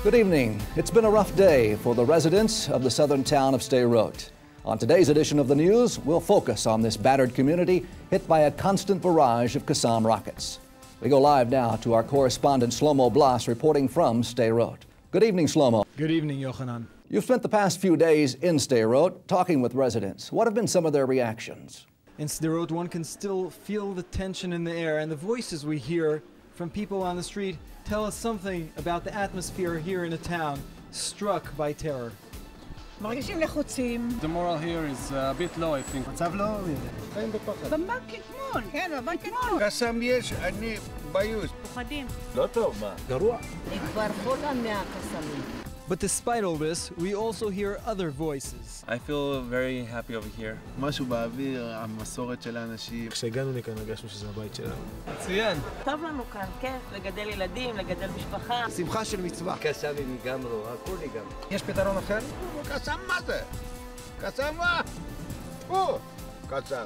Good evening. It's been a rough day for the residents of the southern town of Sderot. On today's edition of the news, we'll focus on this battered community hit by a constant barrage of Qassam rockets. We go live now to our correspondent Shlomo Blas reporting from Sderot. Good evening, Shlomo. Good evening, Yochanan. You've spent the past few days in Sderot talking with residents. What have been some of their reactions? In Sderot, one can still feel the tension in the air, and the voices we hear from people on the street tell us something about the atmosphere here in a town struck by terror. מרגישים לחוצים. The moral here is a bit low, I think. מצב לא חיים בפחד. בבנק אתמול. כן, בבנק אתמול. קסאם יש, אני ביוש. פוחדים. לא טוב, מה? גרוע. היא כבר חולה מהקסאמים. But despite all this, we also hear other voices. I feel very happy over here. משהו באוויר, המסורת של האנשים. כשהגענו לכאן הרגשנו שזה הבית שלנו. מצוין. טוב לנו כאן, כיף, לגדל ילדים, לגדל משפחה. שמחה של מצווה. קסאמים לגמרי, הכל לגמרי. יש פתרון אחר? קסאם מה זה? קסאם מה? קסאם.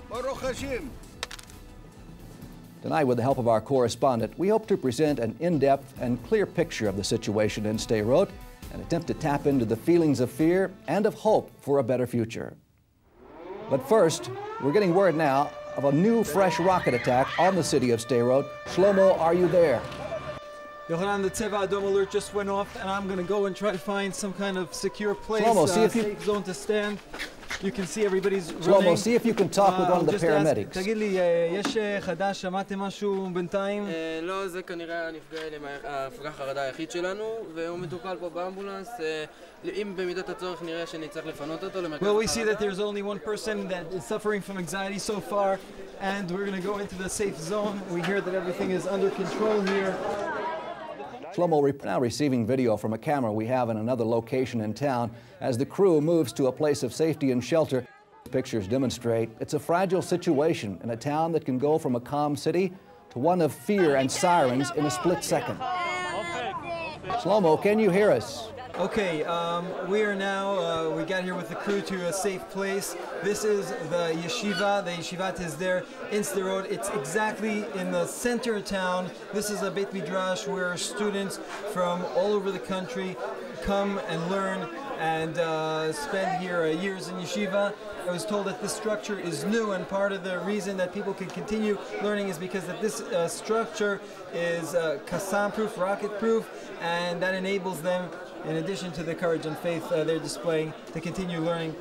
ברוך השם. Tonight, with the help of our correspondent, we hope to present an in-depth and clear picture of the situation in Sderot and attempt to tap into the feelings of fear and of hope for a better future. But first, we're getting word now of a new fresh rocket attack on the city of Sderot. Shlomo, are you there? Yochanan, the Tzeva Adom alert just went off, and I'm going to go and try to find some kind of secure place, Shlomo, see if you... safe zone to stand. You can see everybody's running. Shlomo, see if you can talk with one of the paramedics. תגיד לי, יש חדש, שמעתם משהו בינתיים? לא, זה כנראה הנפגע ההפגה חרדה היחיד שלנו, והוא מטופל פה באמבולנס. אם במידת הצורך נראה שנצטרך לפנות אותו למרכז החרדה. Well, we see that there's only one person that is suffering from anxiety so far, and we're going to go into the safe zone. We hear that everything is under control here. Shlomo, we're now receiving video from a camera we have in another location in town as the crew moves to a place of safety and shelter. Pictures demonstrate it's a fragile situation in a town that can go from a calm city to one of fear and sirens in a split second. Shlomo, can you hear us? Okay, we are now, we got here with the crew to a safe place. This is the Yeshiva. The Yeshivat is there in Sderot. It's exactly in the center of town. This is a Beit Midrash where students from all over the country come and learn and spend here years in Yeshiva. I was told that this structure is new, and part of the reason that people can continue learning is because that this structure is Qassam-proof, rocket-proof, and that enables them, in addition to the courage and faith they're displaying, to continue learning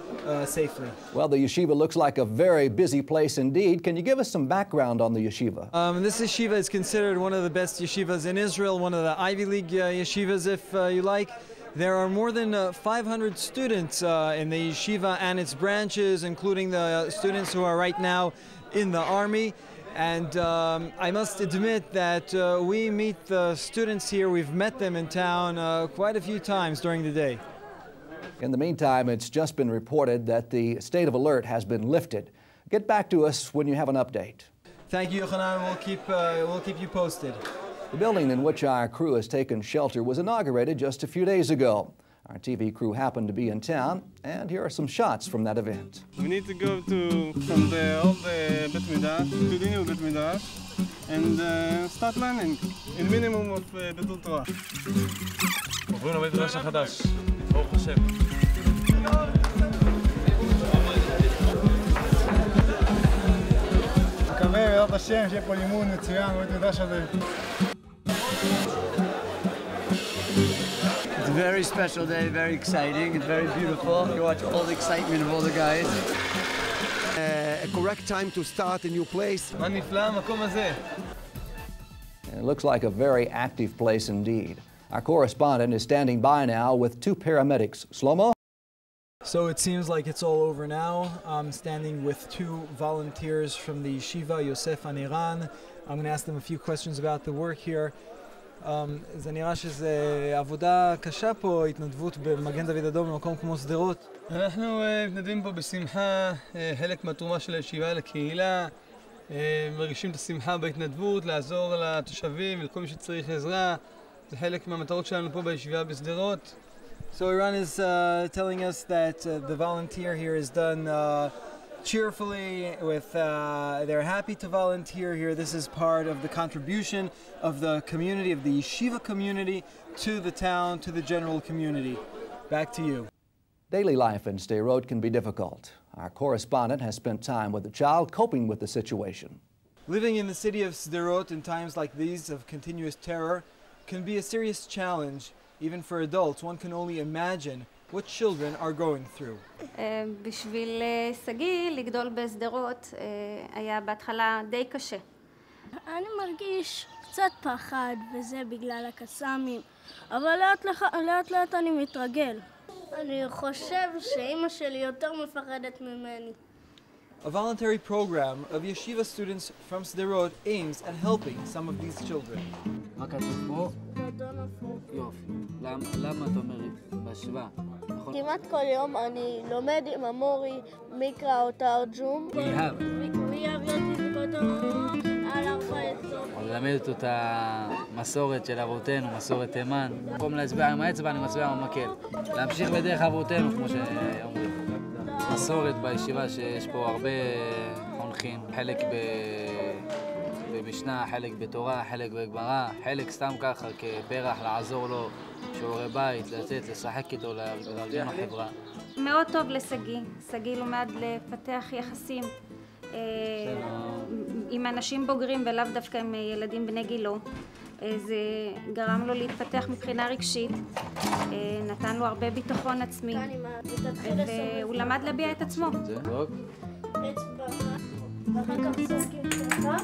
safely. Well, the yeshiva looks like a very busy place indeed. Can you give us some background on the yeshiva? This yeshiva is considered one of the best yeshivas in Israel, one of the Ivy League yeshivas, if you like. There are more than 500 students in the yeshiva and its branches, including the students who are right now in the army. And I must admit that we meet the students here. We've met them in town quite a few times during the day. In the meantime, it's just been reported that the state of alert has been lifted. Get back to us when you have an update. Thank you, Yochanan. We'll keep you posted. The building in which our crew has taken shelter was inaugurated just a few days ago. Our TV crew happened to be in town, and here are some shots from that event. We need to go from the old Beit Midrash to the new Beit Midrash and start learning in minimum of Betul Torah. עוברים לבית מדרש החדש, ברוך השם. מקווה בעזרת השם שיהיה פה לימוד מצוין בבית מדרש הזה. It's a very special day, very exciting, it's very beautiful. You watch all the excitement of all the guys. A correct time to start a new place. מה נפלא המקום הזה. It looks like a very active place indeed. Our correspondent is standing by now with two paramedics. Shlomo? So it seems like it's all over now. I'm standing with two volunteers from the Yeshiva, Yosef and Iran. I'm going to ask them a few questions about the work here. זה נראה שזה עבודה קשה פה, התנדבות במגן דוד אדום במקום כמו שדרות. אנחנו מתנדבים פה בשמחה, חלק מהתרומה של הישיבה לקהילה, מרגישים את השמחה בהתנדבות, לעזור לתושבים ולכל מי שצריך עזרה. זה חלק מהמטרות שלנו פה בישיבה בשדרות. So Iran is telling us that the volunteer here has done cheerfully, they're happy to volunteer here. This is part of the contribution of the community, of the yeshiva community, to the town, to the general community. Back to you. Daily life in Sderot can be difficult. Our correspondent has spent time with the child coping with the situation. Living in the city of Sderot in times like these of continuous terror can be a serious challenge, even for adults. One can only imagine what children are going through. בשביל סגי לגדול בסדרות היה בהתחלה די קשה. אני מרגיש קצת פחד, וזה בגלל הקסאמים, אבל לאט לאט אני מתרגל. אני חושב שאמא שלי יותר מפחדת ממני. A voluntary program of yeshiva students from Sderot aims at helping some of these children. מה כתוב פה? יופי. למה את אומרת? בהשוואה. כמעט כל יום אני לומד עם המורי מקרא או תרג'ום. ללמד את המסורת של אבותינו, מסורת תימן. במקום להצביע עם האצבע, אני מצביע עם המקל. להמשיך בדרך אבותינו, כמו שאומרים. מסורת בישיבה שיש פה הרבה חונכים, חלק במשנה, חלק בתורה, חלק בגמרא, חלק סתם ככה כפרח לעזור לו, שיעורי בית, לצאת, לשחק איתו, לארגן החברה. מאוד טוב לסגי. סגי לומד לפתח יחסים עם אנשים בוגרים ולאו דווקא עם ילדים בני גילו. זה גרם לו להתפתח מבחינה רגשית, נתן לו הרבה ביטחון עצמי, והוא למד להביע את עצמו. ואחר כך זורקים ככה.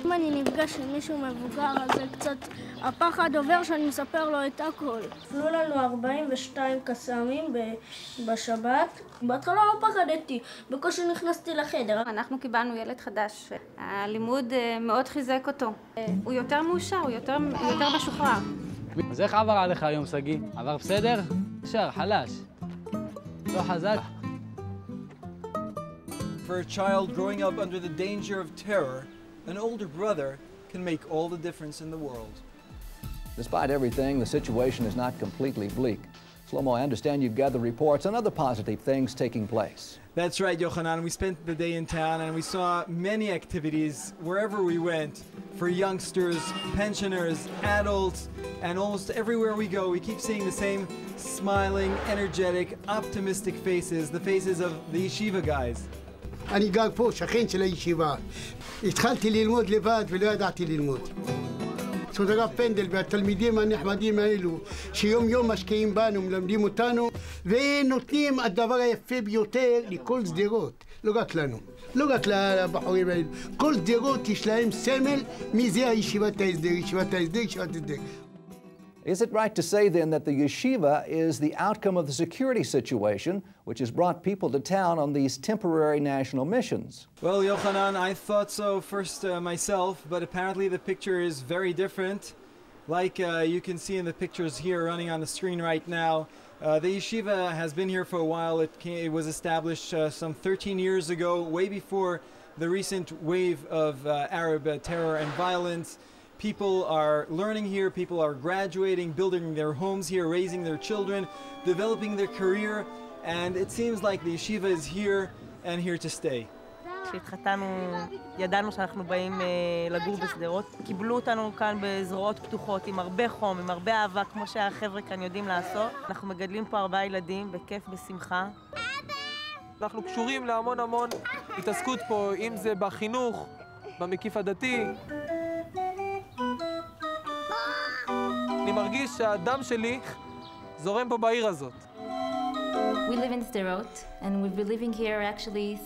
אם אני נפגש עם מישהו מבוגר, אז זה קצת הפחד עובר שאני מספר לו את הכל. נתנו לנו 42 קסאמים בשבת. בהתחלה לא פחדתי, בקושי נכנסתי לחדר. אנחנו קיבלנו ילד חדש. הלימוד מאוד חיזק אותו. הוא יותר מאושר, הוא יותר משוחרר. אז איך עבר עליך היום, סגי? עבר בסדר? ישר, חלש. לא חזק. For a child growing up under the danger of terror, an older brother can make all the difference in the world. Despite everything, the situation is not completely bleak. Shlomo, I understand you've gathered reports on other positive things taking place. That's right, Yochanan. We spent the day in town and we saw many activities wherever we went for youngsters, pensioners, adults, and almost everywhere we go, we keep seeing the same smiling, energetic, optimistic faces, the faces of the yeshiva guys. אני גר פה, שכן של הישיבה. התחלתי ללמוד לבד ולא ידעתי ללמוד. זאת הרב פנדל והתלמידים הנחמדים האלו, שיום יום משקיעים בנו, מלמדים אותנו, ונותנים הדבר היפה ביותר לכל שדרות, לא רק לנו, לא רק לבחורים האלו. כל שדרות יש להם סמל, מי זה הישיבת ההסדר, ישיבת ההסדר, ישיבת ההסדר. Is it right to say then that the yeshiva is the outcome of the security situation which has brought people to town on these temporary national missions? Well, Yochanan, I thought so first myself, but apparently the picture is very different. Like you can see in the pictures here running on the screen right now, the yeshiva has been here for a while. It was established some 13 years ago, way before the recent wave of Arab terror and violence. People are learning here, people are graduating, building their homes here, raising their children, developing their career, and it seems like the yeshiva is here and here to stay. כשהתחתנו, ידענו שאנחנו באים לגור בשדרות. קיבלו אותנו כאן בזרועות פתוחות, עם הרבה חום, עם הרבה אהבה, כמו שהחבר'ה כאן יודעים לעשות. אנחנו מגדלים פה 4 ילדים, בכיף, בשמחה. אנחנו קשורים להמון התעסקות פה, אם זה בחינוך, במקיף הדתי. אני מרגיש שהדם שלי זורם פה בעיר הזאת. We live in Sderot, and we've been living here actually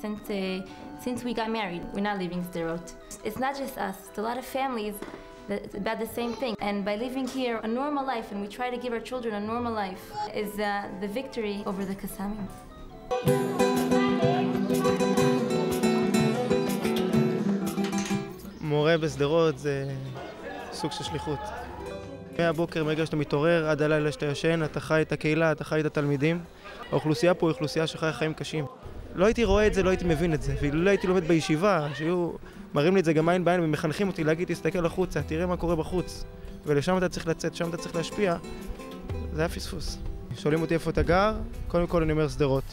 since we got married. We're not living in Sderot. It's not just us, it's a lot of families that's about the same thing. And by living here a normal life, and we try to give our children a normal life, is the victory over the Qasamim. מורה בסדרות זה סוג של שליחות. מהבוקר, מהרגע שאתה מתעורר, עד הלילה שאתה ישן, אתה חי את הקהילה, אתה חי את התלמידים. האוכלוסייה פה היא אוכלוסייה שחיה חיים קשים. לא הייתי רואה את זה, לא הייתי מבין את זה. ולא הייתי לומד בישיבה, שהיו מראים לי את זה גם עין בעין ומחנכים אותי להגיד, תסתכל החוצה, תראה מה קורה בחוץ. ולשם אתה צריך לצאת, שם אתה צריך להשפיע. זה היה פספוס. שואלים אותי איפה אתה גר, קודם כל אני אומר שדרות.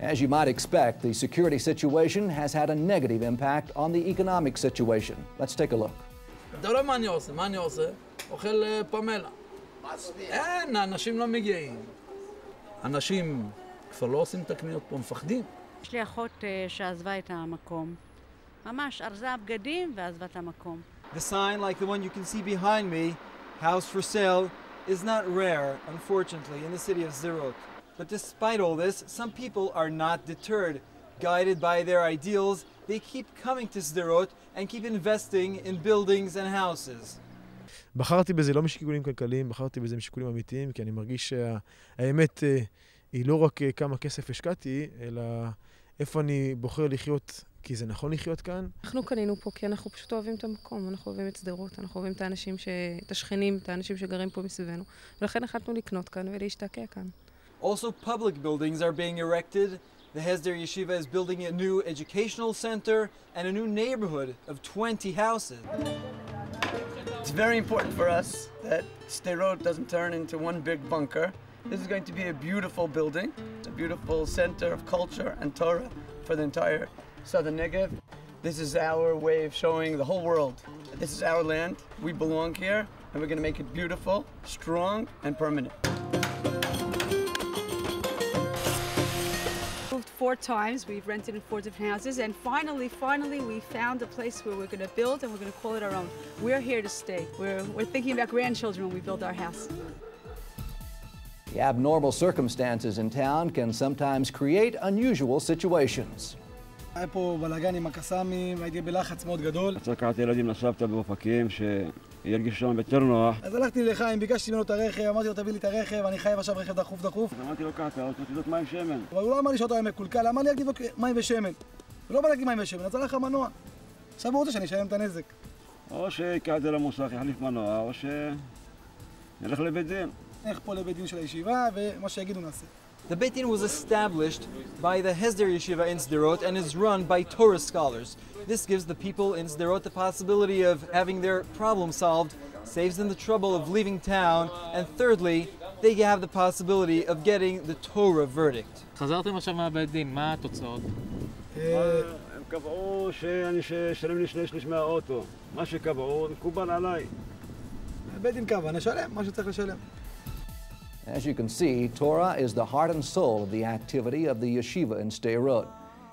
As you might expect, the security situation has had a negative impact on the economic situation. Let's take a look. אתה לא מה אני עושה? אוכל פמלה. אין, האנשים לא מגיעים. אנשים כבר לא עושים את הקניות פה, מפחדים. יש לי אחות שעזבה את המקום. ממש ארזה בגדים ועזבה את המקום. The sign, like the one you can see behind me, house for sale, is not rare, unfortunately, in the city of Sderot. But despite all this, some people are not deterred. Guided by their ideals, they keep coming to Sderot and keep investing in buildings and houses. בחרתי בזה לא משיקולים כלכליים, בחרתי בזה משיקולים אמיתיים, כי אני מרגיש שהאמת היא לא רק כמה כסף השקעתי, אלא איפה אני בוחר לחיות, כי זה נכון לחיות כאן. אנחנו קנינו פה כי אנחנו פשוט אוהבים את המקום, אנחנו אוהבים את שדרות, אנחנו אוהבים את האנשים, את השכנים, את האנשים שגרים פה מסביבנו, ולכן החלטנו לקנות כאן ולהשתקע כאן. Also, public buildings are being erected. The Hesder Yeshiva is building a new educational center and a new neighborhood of 20 houses. It's very important for us that Sderot doesn't turn into one big bunker. This is going to be a beautiful building, a beautiful center of culture and Torah for the entire southern Negev. This is our way of showing the whole world that this is our land, we belong here, and we're going to make it beautiful, strong, and permanent. Moved 4 times, we've rented in 4 different houses, and finally we found a place where we're going to build and we're going to call it our own. We're here to stay. We're thinking about grandchildren when we build our house. The abnormal circumstances in town can sometimes create unusual situations. היה פה בלגן עם הקסאמים, הייתי בלחץ מאוד גדול. אז לקחתי ילדים לסבתא באופקים, שירגיש שם יותר נוח. אז הלכתי לחיים, ביקשתי ממנו את הרכב, אמרתי לו תביא לי את הרכב, אני חייב עכשיו רכב דחוף. אז אמרתי לו ככה, רוצה תזות מים ושמן. אבל הוא לא אמר לי שאותו היה מקולקל, אמר לי להגיד מים ושמן. הוא לא בא להגיד מים ושמן, אז הלך המנוע. עכשיו הוא רוצה שאני אשלם את הנזק. או שיקח את זה למוסך, יחליף מנוע, או שנלך לבית דין. נלך פה לבית דין של הישיבה, ומה שיגידו נעשה. The Beit Din was established by the Hesder Yeshiva in Sderot and is run by Torah scholars. This gives the people in Sderot the possibility of having their problem solved, saves them the trouble of leaving town, and thirdly, they have the possibility of getting the Torah verdict. חזרתם עכשיו מהבית דין, מה התוצאות? הם קבעו שאני אשלם לי 2/3 מהאוטו. מה שקבעו מקובל עליי. בית דין קבע, נשלם, מה שצריך לשלם. As you can see, Torah is the heart and soul of the activity of the yeshiva in Sderot.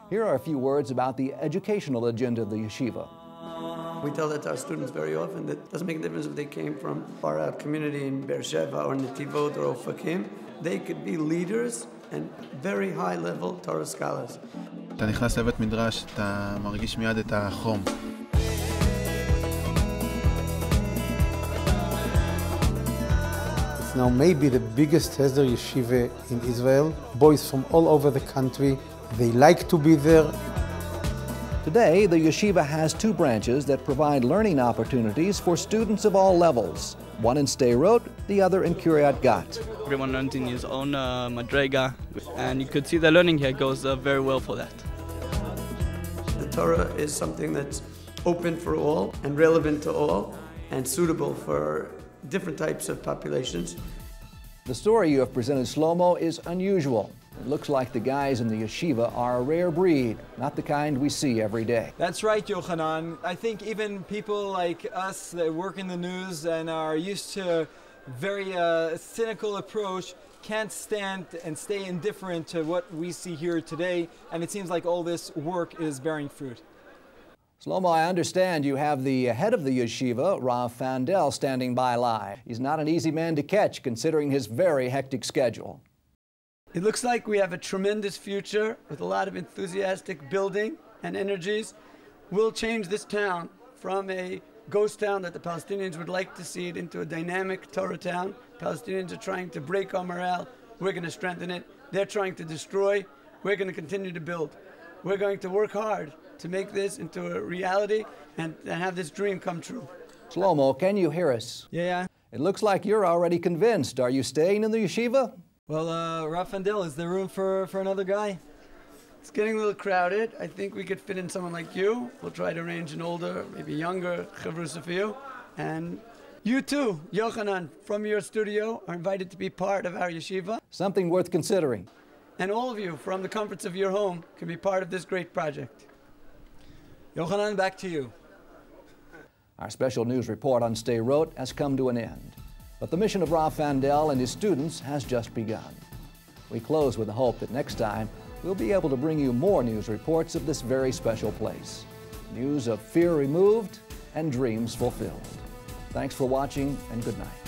Here are a few words about the educational agenda of the yeshiva. We tell that to our students very often that it doesn't make a difference if they came from far out community in Beersheba or Netivot or Ofakim. They could be leaders and very high level Torah scholars. אתה נכנס לבית מדרש, אתה מרגיש מיד את החום. Now maybe the biggest Hesder Yeshiva in Israel. Boys from all over the country, they like to be there. Today, the yeshiva has 2 branches that provide learning opportunities for students of all levels. One in Sderot, the other in Kiryat Gat. Everyone learns in his own madrega, and you could see the learning here goes very well for that. The Torah is something that's open for all and relevant to all and suitable for different types of populations. The story you have presented, Shlomo, is unusual. It looks like the guys in the yeshiva are a rare breed, not the kind we see every day. That's right, Yochanan. I think even people like us that work in the news and are used to very cynical approach can't stand and stay indifferent to what we see here today, and it seems like all this work is bearing fruit. Shlomo, I understand you have the head of the yeshiva, Rav Fandel, standing by live. He's not an easy man to catch, considering his very hectic schedule. It looks like we have a tremendous future with a lot of enthusiastic building and energies. We'll change this town from a ghost town that the Palestinians would like to see it into a dynamic Torah town. Palestinians are trying to break our morale. We're going to strengthen it. They're trying to destroy. We're going to continue to build. We're going to work hard to make this into a reality and have this dream come true. Shlomo, can you hear us? Yeah. It looks like you're already convinced. Are you staying in the yeshiva? Well, Rav Fandel, is there room for another guy? It's getting a little crowded. I think we could fit in someone like you. We'll try to arrange an older, maybe younger Chavrusa for you. And You too, Yochanan, from your studio, are invited to be part of our yeshiva. Something worth considering. And all of you, from the comforts of your home, can be part of this great project. Yochanan, back to you. Our special news report on Sderot has come to an end, but the mission of Rav Fandel and his students has just begun. We close with the hope that next time we'll be able to bring you more news reports of this very special place. News of fear removed and dreams fulfilled. Thanks for watching, and good night.